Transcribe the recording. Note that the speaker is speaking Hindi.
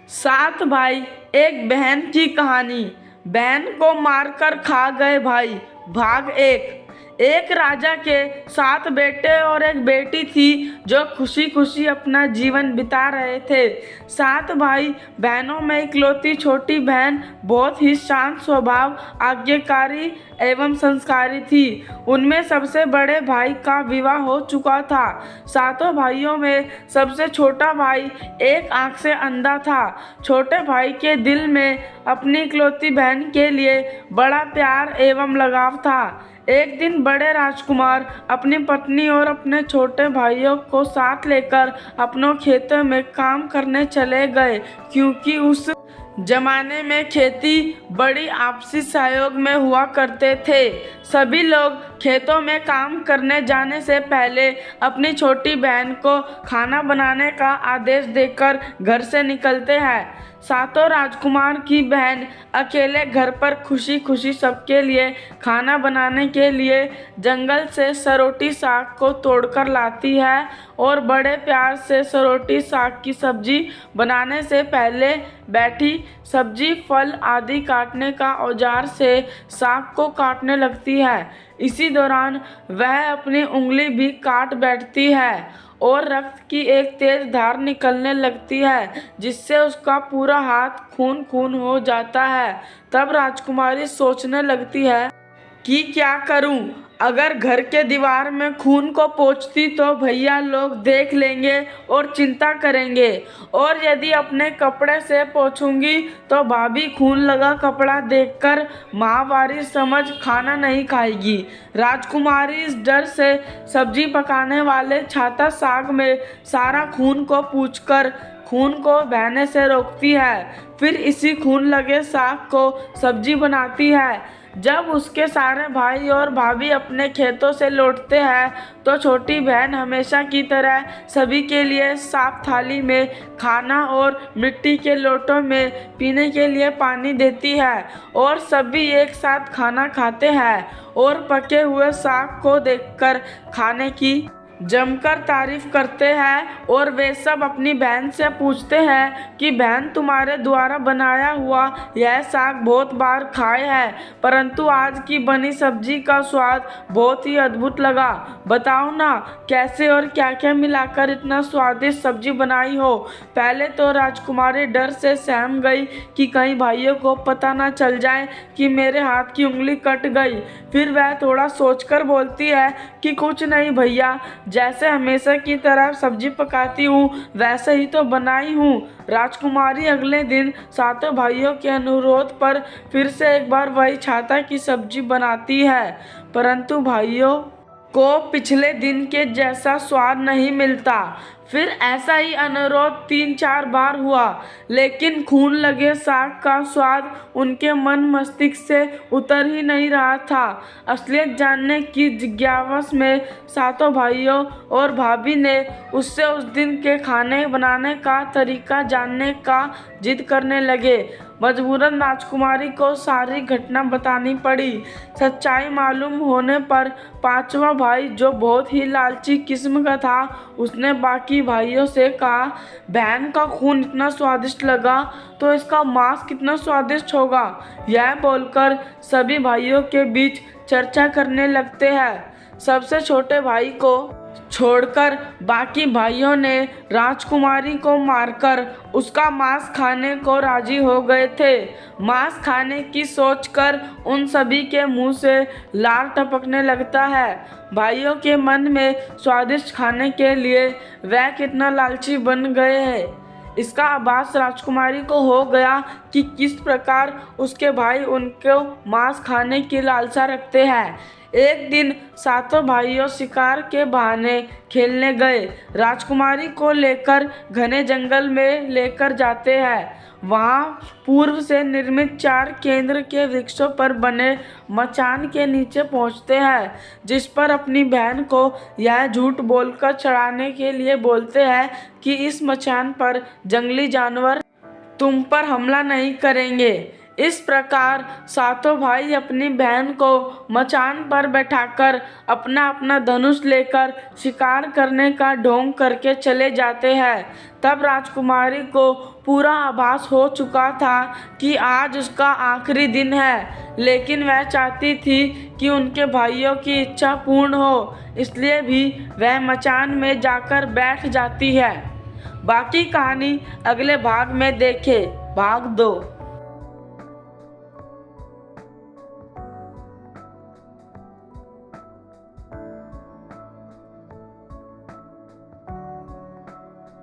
सात भाई एक बहन की कहानी। बहन को मारकर खा गए भाई। भाग एक राजा के 7 बेटे और एक बेटी थी जो खुशी खुशी अपना जीवन बिता रहे थे। 7 भाई बहनों में इकलौती छोटी बहन बहुत ही शांत स्वभाव, आज्ञाकारी एवं संस्कारी थी। उनमें सबसे बड़े भाई का विवाह हो चुका था। सातों भाइयों में सबसे छोटा भाई एक आंख से अंधा था। छोटे भाई के दिल में अपनी इकलौती बहन के लिए बड़ा प्यार एवं लगाव था। एक दिन बड़े राजकुमार अपनी पत्नी और अपने छोटे भाइयों को साथ लेकर अपनों खेतों में काम करने चले गए, क्योंकि उस जमाने में खेती बड़ी आपसी सहयोग में हुआ करते थे। सभी लोग खेतों में काम करने जाने से पहले अपनी छोटी बहन को खाना बनाने का आदेश देकर घर से निकलते हैं। सातों राजकुमार की बहन अकेले घर पर खुशी खुशी सबके लिए खाना बनाने के लिए जंगल से सरोटी साग को तोड़कर लाती है और बड़े प्यार से सरोटी साग की सब्जी बनाने से पहले बैठी सब्जी, फल आदि काटने का औजार से साग को काटने लगती है। इसी दौरान वह अपनी उंगली भी काट बैठती है और रक्त की एक तेज धार निकलने लगती है, जिससे उसका पूरा हाथ खून खून हो जाता है। तब राजकुमारी सोचने लगती है कि क्या करूं? अगर घर के दीवार में खून को पोंछती तो भैया लोग देख लेंगे और चिंता करेंगे, और यदि अपने कपड़े से पोंछूंगी तो भाभी खून लगा कपड़ा देखकर माहवारी समझ खाना नहीं खाएगी। राजकुमारी इस डर से सब्जी पकाने वाले छाता साग में सारा खून को पूंछकर खून को बहने से रोकती है। फिर इसी खून लगे साग को सब्जी बनाती है। जब उसके सारे भाई और भाभी अपने खेतों से लौटते हैं तो छोटी बहन हमेशा की तरह सभी के लिए साफ थाली में खाना और मिट्टी के लोटों में पीने के लिए पानी देती है, और सभी एक साथ खाना खाते हैं और पके हुए साग को देखकर खाने की जमकर तारीफ करते हैं। और वे सब अपनी बहन से पूछते हैं कि बहन, तुम्हारे द्वारा बनाया हुआ यह साग बहुत बार खाए हैं, परंतु आज की बनी सब्जी का स्वाद बहुत ही अद्भुत लगा। बताओ ना, कैसे और क्या क्या मिलाकर इतना स्वादिष्ट सब्जी बनाई हो? पहले तो राजकुमारी डर से सहम गई कि कहीं भाइयों को पता ना चल जाए कि मेरे हाथ की उंगली कट गई। फिर वह थोड़ा सोचकर बोलती है कि कुछ नहीं भैया, जैसे हमेशा की तरह सब्जी पकाती हूँ वैसे ही तो बनाई हूँ। राजकुमारी अगले दिन सातों भाइयों के अनुरोध पर फिर से एक बार वही छाता की सब्जी बनाती है, परंतु भाइयों को पिछले दिन के जैसा स्वाद नहीं मिलता। फिर ऐसा ही अनुरोध 3-4 बार हुआ, लेकिन खून लगे साग का स्वाद उनके मन मस्तिष्क से उतर ही नहीं रहा था। असलियत जानने की जिज्ञासा में सातों भाइयों और भाभी ने उससे उस दिन के खाने बनाने का तरीका जानने का जिद करने लगे। मजबूरन राजकुमारी को सारी घटना बतानी पड़ी। सच्चाई मालूम होने पर पांचवा भाई, जो बहुत ही लालची किस्म का था, उसने बाकी भाइयों से कहा, बहन का खून इतना स्वादिष्ट लगा तो इसका मांस कितना स्वादिष्ट होगा। यह बोलकर सभी भाइयों के बीच चर्चा करने लगते हैं। सबसे छोटे भाई को छोड़कर बाकी भाइयों ने राजकुमारी को मारकर उसका मांस खाने को राजी हो गए थे। मांस खाने की सोचकर उन सभी के मुंह से लार टपकने लगता है। भाइयों के मन में स्वादिष्ट खाने के लिए वह कितना लालची बन गए हैं, इसका आभास राजकुमारी को हो गया कि किस प्रकार उसके भाई उनको मांस खाने की लालसा रखते हैं। एक दिन सातों भाइयों शिकार के बहाने खेलने गए। राजकुमारी को लेकर घने जंगल में लेकर जाते हैं। वहां पूर्व से निर्मित 4 केंद्र के वृक्षों पर बने मचान के नीचे पहुंचते हैं, जिस पर अपनी बहन को यह झूठ बोलकर चढ़ाने के लिए बोलते हैं कि इस मचान पर जंगली जानवर तुम पर हमला नहीं करेंगे। इस प्रकार सातों भाई अपनी बहन को मचान पर बैठाकर अपना अपना धनुष लेकर शिकार करने का ढोंग करके चले जाते हैं। तब राजकुमारी को पूरा आभास हो चुका था कि आज उसका आखिरी दिन है, लेकिन वह चाहती थी कि उनके भाइयों की इच्छा पूर्ण हो, इसलिए भी वह मचान में जाकर बैठ जाती है। बाकी कहानी अगले भाग में देखें। भाग 2।